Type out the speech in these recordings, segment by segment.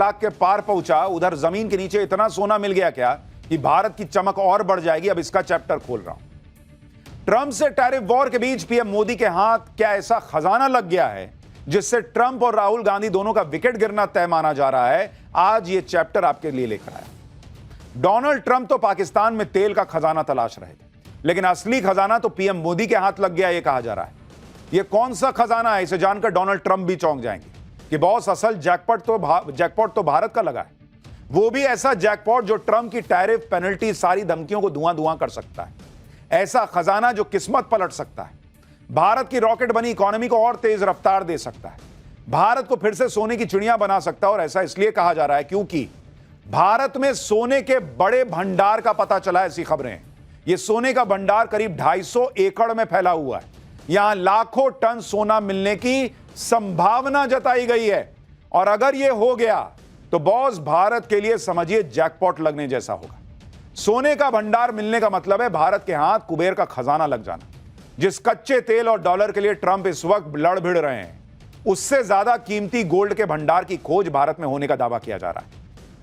लाख के पार पहुंचा, उधर जमीन के नीचे इतना सोना मिल गया क्या कि भारत की चमक और बढ़ जाएगी। अब इसका चैप्टर खोल रहा हूं। ट्रंप से टैरिफ वॉर के बीच पीएम मोदी के हाथ क्या ऐसा खजाना लग गया है जिससे ट्रंप और राहुल गांधी दोनों का विकेट गिरना तय माना जा रहा है? आज ये चैप्टर आपके लिए लेकर आया। डोनाल्ड ट्रंप तो पाकिस्तान में तेल का खजाना तलाश रहे थे, लेकिन असली खजाना तो पीएम मोदी के हाथ लग गया, यह कहा जा रहा है। यह कौन सा खजाना है, इसे जानकर डोनाल्ड ट्रंप भी चौंक जाएंगे कि बॉस असल जैकपॉट तो भारत का लगा है। वो भी ऐसा जैकपॉट जो ट्रंप की टैरिफ, पेनल्टी, सारी धमकियों को धुआं धुआं कर सकता है। ऐसा खजाना जो किस्मत पलट सकता है, भारत की रॉकेट बनी इकोनॉमी को और तेज रफ्तार दे सकता है, भारत को फिर से सोने की चिड़िया बना सकता है। और ऐसा इसलिए कहा जा रहा है क्योंकि भारत में सोने के बड़े भंडार का पता चला है। ऐसी खबरें हैं। यह सोने का भंडार करीब 250 एकड़ में फैला हुआ है। यहां लाखों टन सोना मिलने की संभावना जताई गई है। और अगर यह हो गया तो बॉस भारत के लिए समझिए जैकपॉट लगने जैसा होगा। सोने का भंडार मिलने का मतलब है भारत के हाथ कुबेर का खजाना लग जाना। जिस कच्चे तेल और डॉलर के लिए ट्रंप इस वक्त लड़ भिड़ रहे हैं, उससे ज्यादा कीमती गोल्ड के भंडार की खोज भारत में होने का दावा किया जा रहा है।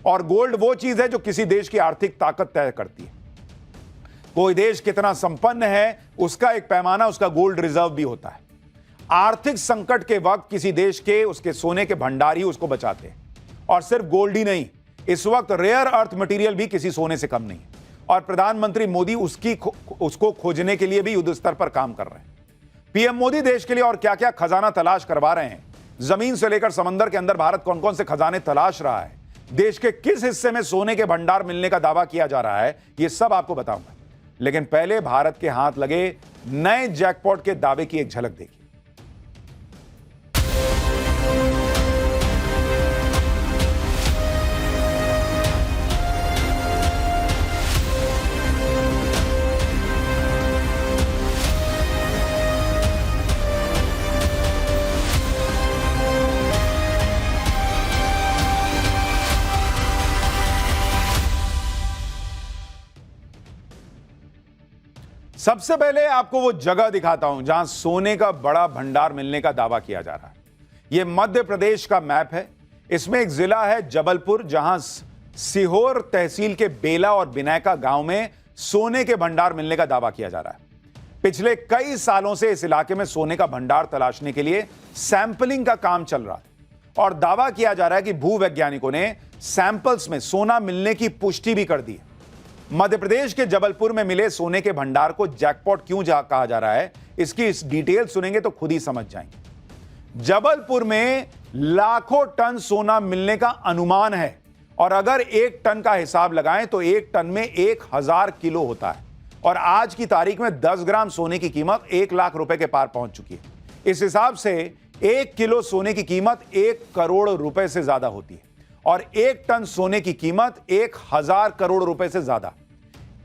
और गोल्ड वो चीज है जो किसी देश की आर्थिक ताकत तय करती है। कोई देश कितना संपन्न है, उसका एक पैमाना उसका गोल्ड रिजर्व भी होता है। आर्थिक संकट के वक्त किसी देश के उसके सोने के भंडार ही उसको बचाते हैं। और सिर्फ गोल्ड ही नहीं, इस वक्त रेयर अर्थ मटेरियल भी किसी सोने से कम नहीं है। और प्रधानमंत्री मोदी उसको खोजने के लिए भी युद्ध स्तर पर काम कर रहे हैं। पीएम मोदी देश के लिए और क्या क्या खजाना तलाश करवा रहे हैं, जमीन से लेकर समंदर के अंदर भारत कौन कौन से खजाने तलाश रहा है, देश के किस हिस्से में सोने के भंडार मिलने का दावा किया जा रहा है, यह सब आपको बताऊंगा। लेकिन पहले भारत के हाथ लगे नए जैकपॉट के दावे की एक झलक देखिए। सबसे पहले आपको वो जगह दिखाता हूं जहां सोने का बड़ा भंडार मिलने का दावा किया जा रहा है। यह मध्य प्रदेश का मैप है। इसमें एक जिला है जबलपुर, जहां सीहोर तहसील के बेला और बिनैका गांव में सोने के भंडार मिलने का दावा किया जा रहा है। पिछले कई सालों से इस इलाके में सोने का भंडार तलाशने के लिए सैंपलिंग का काम चल रहा है और दावा किया जा रहा है कि भूवैज्ञानिकों ने सैंपल्स में सोना मिलने की पुष्टि भी कर दी है। मध्य प्रदेश के जबलपुर में मिले सोने के भंडार को जैकपॉट क्यों कहा जा रहा है, इसकी इस डिटेल सुनेंगे तो खुद ही समझ जाएंगे। जबलपुर में लाखों टन सोना मिलने का अनुमान है और अगर 1 टन का हिसाब लगाएं तो 1 टन में 1000 किलो होता है। और आज की तारीख में 10 ग्राम सोने की कीमत 1 लाख रुपए के पार पहुंच चुकी है। इस हिसाब से 1 किलो सोने की कीमत 1 करोड़ रुपए से ज्यादा होती है और 1 टन सोने की कीमत 1000 करोड़ रुपए से ज्यादा।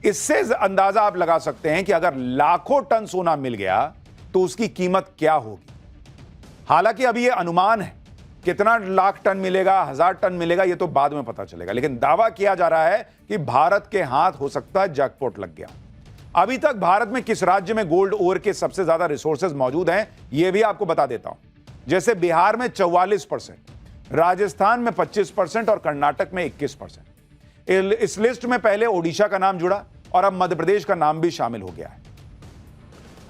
इससे अंदाजा आप लगा सकते हैं कि अगर लाखों टन सोना मिल गया तो उसकी कीमत क्या होगी। हालांकि अभी यह अनुमान है, कितना लाख टन मिलेगा, 1000 टन मिलेगा, यह तो बाद में पता चलेगा। लेकिन दावा किया जा रहा है कि भारत के हाथ हो सकता है जैकपॉट लग गया। अभी तक भारत में किस राज्य में गोल्ड ओर के सबसे ज्यादा रिसोर्सेज मौजूद हैं, यह भी आपको बता देता हूं। जैसे बिहार में 44%, राजस्थान में 25% और कर्नाटक में 21%। इस लिस्ट में पहले ओडिशा का नाम जुड़ा और अब मध्य प्रदेश का नाम भी शामिल हो गया है।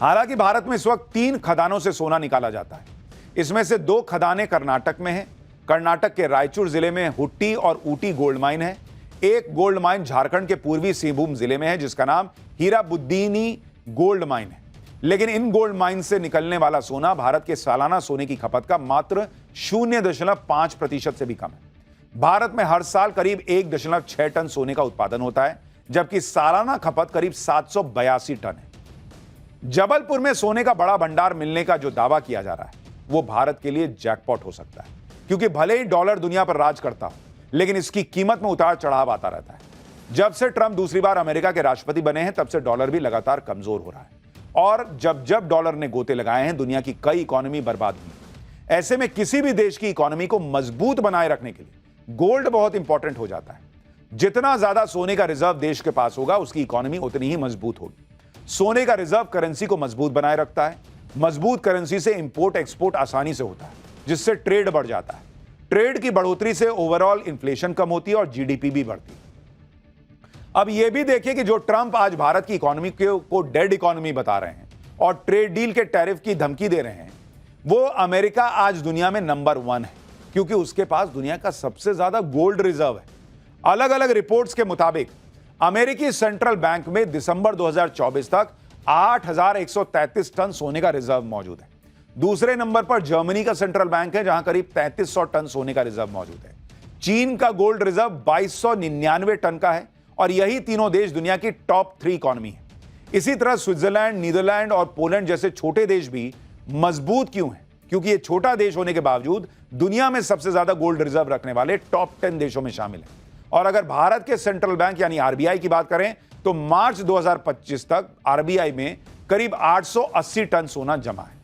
हालांकि भारत में इस वक्त 3 खदानों से सोना निकाला जाता है। इसमें से 2 खदानें कर्नाटक में हैं। कर्नाटक के रायचूर जिले में हुट्टी और ऊटी गोल्ड माइन है। एक गोल्ड माइन झारखंड के पूर्वी सिंहभूम जिले में है जिसका नाम हीराबुद्दीनी गोल्ड माइन है। लेकिन इन गोल्ड माइन से निकलने वाला सोना भारत के सालाना सोने की खपत का मात्र 0.5% से भी कम है। भारत में हर साल करीब 1.6 टन सोने का उत्पादन होता है, जबकि सालाना खपत करीब 782 टन है। जबलपुर में सोने का बड़ा भंडार मिलने का जो दावा किया जा रहा है वो भारत के लिए जैकपॉट हो सकता है, क्योंकि भले ही डॉलर दुनिया पर राज करता हो, लेकिन इसकी कीमत में उतार चढ़ाव आता रहता है। जब से ट्रंप दूसरी बार अमेरिका के राष्ट्रपति बने हैं, तब से डॉलर भी लगातार कमजोर हो रहा है और जब जब डॉलर ने गोते लगाए हैं, दुनिया की कई इकोनॉमी बर्बाद हुई। ऐसे में किसी भी देश की इकोनॉमी को मजबूत बनाए रखने के लिए गोल्ड बहुत इंपॉर्टेंट हो जाता है। जितना ज्यादा सोने का रिजर्व देश के पास होगा, उसकी इकोनॉमी उतनी ही मजबूत होगी। सोने का रिजर्व करेंसी को मजबूत बनाए रखता है। मजबूत करेंसी से इंपोर्ट एक्सपोर्ट आसानी से होता है, जिससे ट्रेड बढ़ जाता है। ट्रेड की बढ़ोतरी से ओवरऑल इन्फ्लेशन कम होती है और जीडीपी भी बढ़ती है। अब यह भी देखिए कि जो ट्रंप आज भारत की इकोनॉमी को डेड इकोनॉमी बता रहे हैं और ट्रेड डील के टैरिफ की धमकी दे रहे हैं, वो अमेरिका आज दुनिया में नंबर 1 है, क्योंकि उसके पास दुनिया का सबसे ज्यादा गोल्ड रिजर्व है। अलग अलग रिपोर्ट्स के मुताबिक अमेरिकी सेंट्रल बैंक में दिसंबर 2024 तक 8,133 टन सोने का रिजर्व मौजूद है। दूसरे नंबर पर जर्मनी का सेंट्रल बैंक है, जहां करीब 3300 टन सोने का रिजर्व मौजूद है। चीन का गोल्ड रिजर्व 2299 टन का है और यही तीनों देश दुनिया की टॉप 3 इकोनॉमी है। इसी तरह स्विट्जरलैंड, नीदरलैंड और पोलैंड जैसे छोटे देश भी मजबूत क्यों हैं? क्योंकि ये छोटा देश होने के बावजूद दुनिया में सबसे ज्यादा गोल्ड रिजर्व रखने वाले टॉप 10 देशों में शामिल है। और अगर भारत के सेंट्रल बैंक यानी आरबीआई की बात करें तो मार्च 2025 तक आरबीआई में करीब 880 टन सोना जमा है।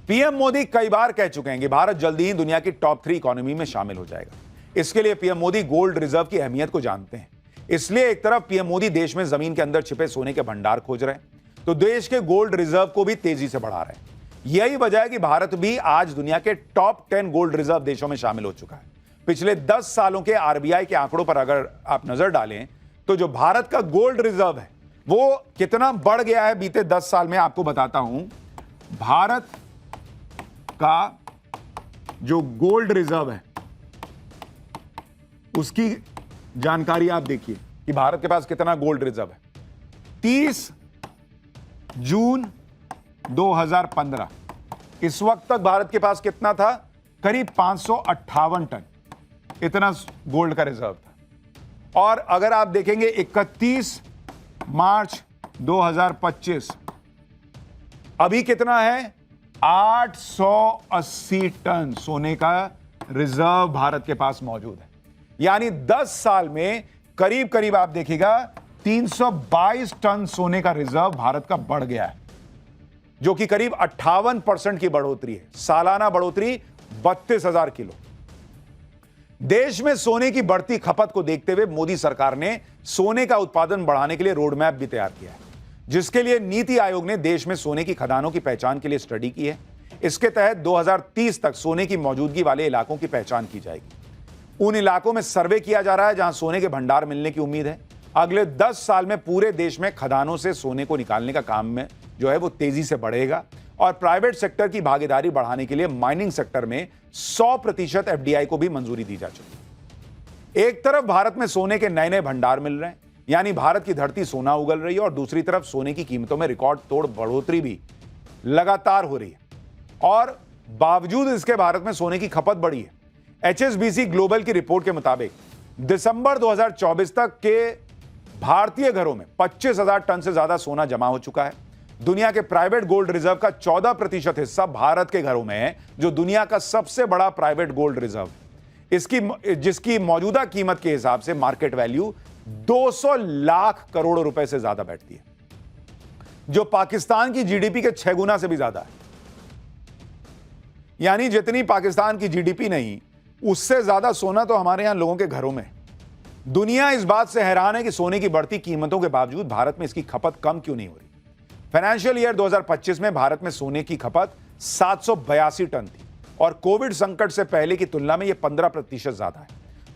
पीएम मोदी कई बार कह चुके हैं कि भारत जल्दी ही दुनिया की टॉप 3 इकोनॉमी में शामिल हो जाएगा। इसके लिए पीएम मोदी गोल्ड रिजर्व की अहमियत को जानते हैं। इसलिए एक तरफ पीएम मोदी देश में जमीन के अंदर छिपे सोने के भंडार खोज रहे हैं, तो देश के गोल्ड रिजर्व को भी तेजी से बढ़ा रहे हैं। यही वजह है कि भारत भी आज दुनिया के टॉप 10 गोल्ड रिजर्व देशों में शामिल हो चुका है। पिछले 10 सालों के आरबीआई के आंकड़ों पर अगर आप नजर डालें तो जो भारत का गोल्ड रिजर्व है वो कितना बढ़ गया है बीते 10 साल में, आपको बताता हूं। भारत का जो गोल्ड रिजर्व है उसकी जानकारी आप देखिए कि भारत के पास कितना गोल्ड रिजर्व है। 30 जून 2015 इस वक्त तक भारत के पास कितना था? करीब 558 टन इतना गोल्ड का रिजर्व था। और अगर आप देखेंगे 31 मार्च 2025 अभी कितना है? 880 टन सोने का रिजर्व भारत के पास मौजूद है। यानी 10 साल में करीब करीब आप देखिएगा 322 टन सोने का रिजर्व भारत का बढ़ गया है, जो कि करीब 58% की बढ़ोतरी है। सालाना बढ़ोतरी 32,000 किलो। देश में सोने की बढ़ती खपत को देखते हुए मोदी सरकार ने सोने का उत्पादन बढ़ाने के लिए रोड मैप भी तैयार किया है, जिसके लिए नीति आयोग ने देश में सोने की खदानों की पहचान के लिए स्टडी की है। इसके तहत 2030 तक सोने की मौजूदगी वाले इलाकों की पहचान की जाएगी। उन इलाकों में सर्वे किया जा रहा है जहां सोने के भंडार मिलने की उम्मीद है। अगले 10 साल में पूरे देश में खदानों से सोने को निकालने का काम में जो है वो तेजी से बढ़ेगा और प्राइवेट सेक्टर की भागीदारी बढ़ाने के लिए माइनिंग सेक्टर में 100% एफडीआई को भी मंजूरी दी जा चुकी है। एक तरफ भारत में सोने के नए नए भंडार मिल रहे हैं, यानी भारत की धरती सोना उगल रही है, और दूसरी तरफ सोने की कीमतों में रिकॉर्ड तोड़ बढ़ोतरी भी लगातार हो रही है। और बावजूद इसके भारत में सोने की खपत बढ़ी है। एचएसबीसी ग्लोबल की रिपोर्ट के मुताबिक दिसंबर 2024 तक के भारतीय घरों में 25,000 टन से ज्यादा सोना जमा हो चुका है। दुनिया के प्राइवेट गोल्ड रिजर्व का 14% हिस्सा भारत के घरों में है, जो दुनिया का सबसे बड़ा प्राइवेट गोल्ड रिजर्व है। जिसकी मौजूदा कीमत के हिसाब से मार्केट वैल्यू 200 लाख करोड़ रुपए से ज्यादा बैठती है, जो पाकिस्तान की जीडीपी के 6 गुना से भी ज्यादा है। यानी जितनी पाकिस्तान की जीडीपी नहीं, उससे ज्यादा सोना तो हमारे यहां लोगों के घरों में। दुनिया इस बात से हैरान है कि सोने की बढ़ती कीमतों के बावजूद भारत में इसकी खपत कम क्यों नहीं हो रही। फाइनेंशियल ईयर 2025 में भारत में सोने की खपत 782 टन थी और कोविड संकट से पहले की तुलना में यह 15% ज्यादा है।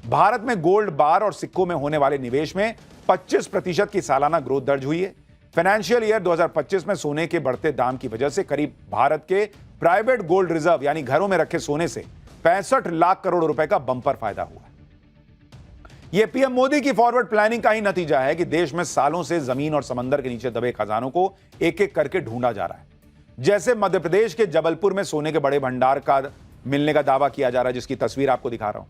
भारत में गोल्ड बार और सिक्कों में होने वाले निवेश में 25% की सालाना ग्रोथ दर्ज हुई है। फाइनेंशियल ईयर 2025 में सोने के बढ़ते दाम की वजह से करीब भारत के प्राइवेट गोल्ड रिजर्व यानी घरों में रखे सोने से 65 लाख करोड़ रुपए का बंपर फायदा हुआ। यह पीएम मोदी की फॉरवर्ड प्लानिंग का ही नतीजा है कि देश में सालों से जमीन और समंदर के नीचे दबे खजानों को एक एक करके ढूंढा जा रहा है। जैसे मध्य प्रदेश के जबलपुर में सोने के बड़े भंडार का मिलने का दावा किया जा रहा है, जिसकी तस्वीर आपको दिखा रहा हूं,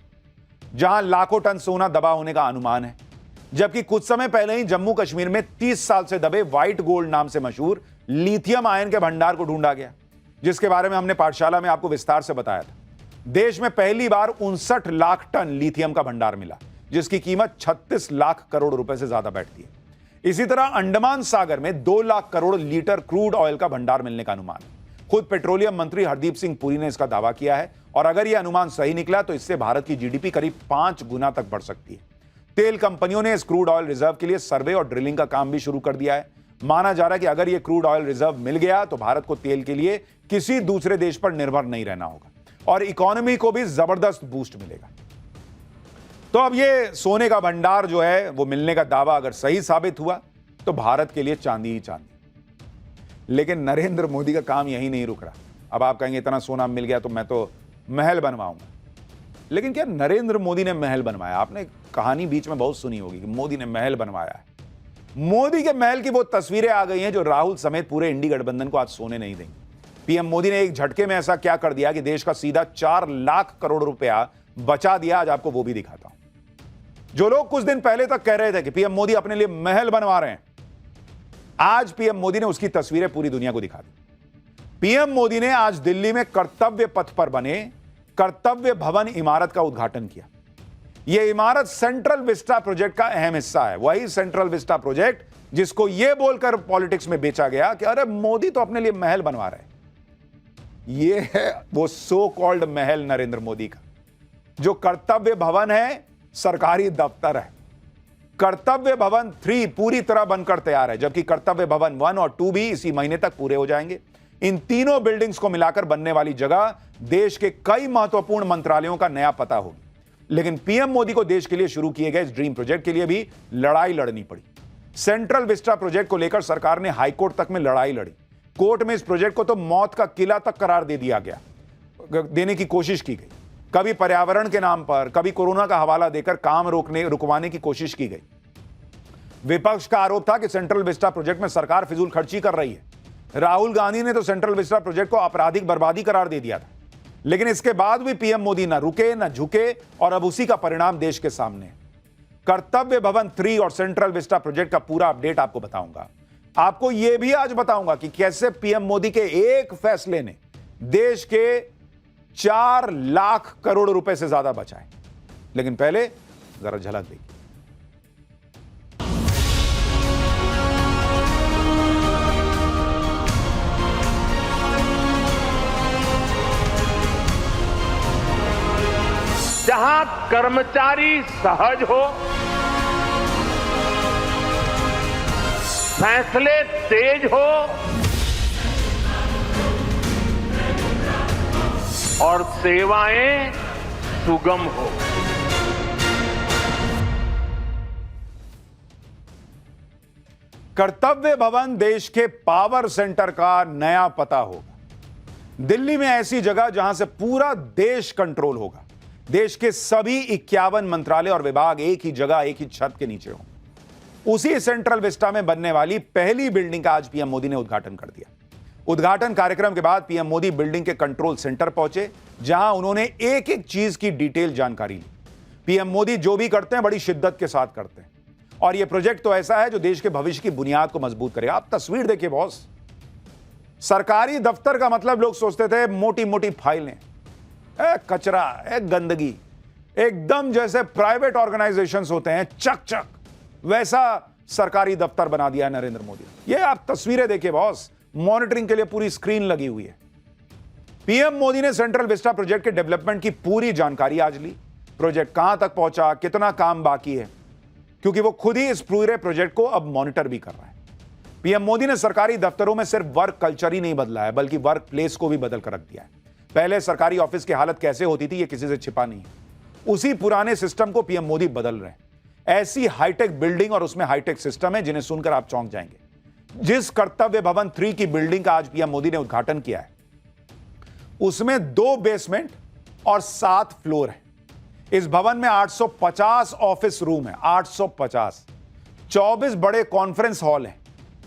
जहां लाखों टन सोना दबा होने का अनुमान है। जबकि कुछ समय पहले ही जम्मू कश्मीर में 30 साल से दबे व्हाइट गोल्ड नाम से मशहूर लिथियम आयन के भंडार को ढूंढा गया, जिसके बारे में हमने पाठशाला में आपको विस्तार से बताया था। देश में पहली बार 59 लाख टन लिथियम का भंडार मिला, जिसकी कीमत 36 लाख करोड़ रुपए से ज्यादा बैठती है। इसी तरह अंडमान सागर में 2 lakh crore litre crude oil का भंडार मिलने का अनुमान है। खुद पेट्रोलियम मंत्री हरदीप सिंह पुरी ने इसका दावा किया है और अगर यह अनुमान सही निकला तो इससे भारत की जीडीपी करीब 5 गुना तक बढ़ सकती है। तेल कंपनियों ने इस क्रूड ऑयल रिजर्व के लिए सर्वे और ड्रिलिंग का काम भी शुरू कर दिया है। माना जा रहा है कि अगर यह क्रूड ऑयल रिजर्व मिल गया तो भारत को तेल के लिए किसी दूसरे देश पर निर्भर नहीं रहना होगा। और इकोनॉमी को भी जबरदस्त बूस्ट मिलेगा। तो अब ये सोने का भंडार जो है वो मिलने का दावा अगर सही साबित हुआ तो भारत के लिए चांदी ही चांदी। लेकिन नरेंद्र मोदी का काम यही नहीं रुक रहा। अब आप कहेंगे इतना सोना मिल गया तो मैं तो महल बनवाऊंगा। लेकिन क्या नरेंद्र मोदी ने महल बनवाया? आपने कहानी बीच में बहुत सुनी होगी कि मोदी ने महल बनवाया है। मोदी के महल की वो तस्वीरें आ गई हैं जो राहुल समेत पूरे इंडी गठबंधन को आज सोने नहीं देंगे। पीएम मोदी ने एक झटके में ऐसा क्या कर दिया कि देश का सीधा 4 लाख करोड़ रुपया बचा दिया। आज आपको वो भी दिखाता हूं। जो लोग कुछ दिन पहले तक कह रहे थे कि पीएम मोदी अपने लिए महल बनवा रहे हैं, आज पीएम मोदी ने उसकी तस्वीरें पूरी दुनिया को दिखा दी। पीएम मोदी ने आज दिल्ली में कर्तव्य पथ पर बने कर्तव्य भवन इमारत का उद्घाटन किया। यह इमारत सेंट्रल विस्टा प्रोजेक्ट का अहम हिस्सा है। वही सेंट्रल विस्टा प्रोजेक्ट जिसको यह बोलकर पॉलिटिक्स में बेचा गया कि अरे मोदी तो अपने लिए महल बनवा रहे हैं। यह है वो सो कॉल्ड महल नरेंद्र मोदी का। जो कर्तव्य भवन है सरकारी दफ्तर है। कर्तव्य भवन 3 पूरी तरह बनकर तैयार है, जबकि कर्तव्य भवन 1 और 2 भी इसी महीने तक पूरे हो जाएंगे। इन तीनों बिल्डिंग्स को मिलाकर बनने वाली जगह देश के कई महत्वपूर्ण मंत्रालयों का नया पता होगी। लेकिन पीएम मोदी को देश के लिए शुरू किए गए इस ड्रीम प्रोजेक्ट के लिए भी लड़ाई लड़नी पड़ी। सेंट्रल विस्टा प्रोजेक्ट को लेकर सरकार ने हाईकोर्ट तक में लड़ाई लड़ी। कोर्ट में इस प्रोजेक्ट को तो मौत का किला तक करार दे दिया गया, देने की कोशिश की गई। कभी पर्यावरण के नाम पर, कभी कोरोना का हवाला देकर काम रुकवाने की कोशिश की गई। विपक्ष का आरोप था कि सेंट्रल विस्टा प्रोजेक्ट में सरकार फिजूल खर्ची कर रही है। राहुल गांधी ने तो सेंट्रल विस्टा प्रोजेक्ट को आपराधिक बर्बादी करार दे दिया था। लेकिन इसके बाद भी पीएम मोदी न रुके न झुके और अब उसी का परिणाम देश के सामने है। कर्तव्य भवन 3 और सेंट्रल विस्टा प्रोजेक्ट का पूरा अपडेट आपको बताऊंगा। आपको यह भी आज बताऊंगा कि कैसे पीएम मोदी के एक फैसले ने देश के 4 लाख करोड़ रुपए से ज्यादा बचाए। लेकिन पहले जरा झलक देखिए। जहां कर्मचारी सहज हो, फैसले तेज हो और सेवाएं सुगम हो। कर्तव्य भवन देश के पावर सेंटर का नया पता होगा। दिल्ली में ऐसी जगह जहां से पूरा देश कंट्रोल होगा। देश के सभी 51 मंत्रालय और विभाग एक ही जगह, एक ही छत के नीचे हों। उसी सेंट्रल विस्टा में बनने वाली पहली बिल्डिंग का आज पीएम मोदी ने उद्घाटन कर दिया। उद्घाटन कार्यक्रम के बाद पीएम मोदी बिल्डिंग के कंट्रोल सेंटर पहुंचे, जहां उन्होंने एक एक चीज की डिटेल जानकारी ली। पीएम मोदी जो भी करते हैं बड़ी शिद्दत के साथ करते हैं और यह प्रोजेक्ट तो ऐसा है जो देश के भविष्य की बुनियाद को मजबूत करेगा। आप तस्वीर देखिए बॉस। सरकारी दफ्तर का मतलब लोग सोचते थे मोटी मोटी फाइलें, कचरा, गंदगी, एकदम जैसे प्राइवेट ऑर्गेनाइजेशंस होते हैं चक चक, वैसा सरकारी दफ्तर बना दिया है नरेंद्र मोदी। ये आप तस्वीरें देखिए बॉस। मॉनिटरिंग के लिए पूरी स्क्रीन लगी हुई है। पीएम मोदी ने सेंट्रल विस्टा प्रोजेक्ट के डेवलपमेंट की पूरी जानकारी आज ली। प्रोजेक्ट कहां तक पहुंचा, कितना काम बाकी है, क्योंकि वो खुद ही इस पूरे प्रोजेक्ट को अब मॉनिटर भी कर रहा है। पीएम मोदी ने सरकारी दफ्तरों में सिर्फ वर्क कल्चर ही नहीं बदला है, बल्कि वर्क प्लेस को भी बदल कर रख दिया है। पहले सरकारी ऑफिस की हालत कैसे होती थी, ये किसी से छिपा नहीं है। उसी पुराने सिस्टम को पीएम मोदी बदल रहे हैं। ऐसी हाईटेक बिल्डिंग और उसमें हाईटेक सिस्टम है जिन्हें सुनकर आप चौंक जाएंगे। जिस कर्तव्य भवन 3 की बिल्डिंग का आज पीएम मोदी ने उद्घाटन किया है, उसमें 2 बेसमेंट और 7 फ्लोर है। इस भवन में 850 ऑफिस रूम है, 850, 24 बड़े कॉन्फ्रेंस हॉल हैं,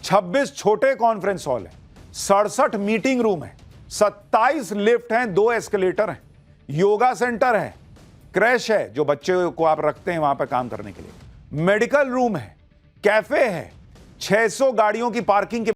26 छोटे कॉन्फ्रेंस हॉल हैं, 67 मीटिंग रूम है, 27 लिफ्ट हैं, 2 एस्केलेटर हैं, योगा सेंटर है, क्रैश है जो बच्चे को आप रखते हैं वहां पर काम करने के लिए, मेडिकल रूम है, कैफे है, 600 गाड़ियों की पार्किंग की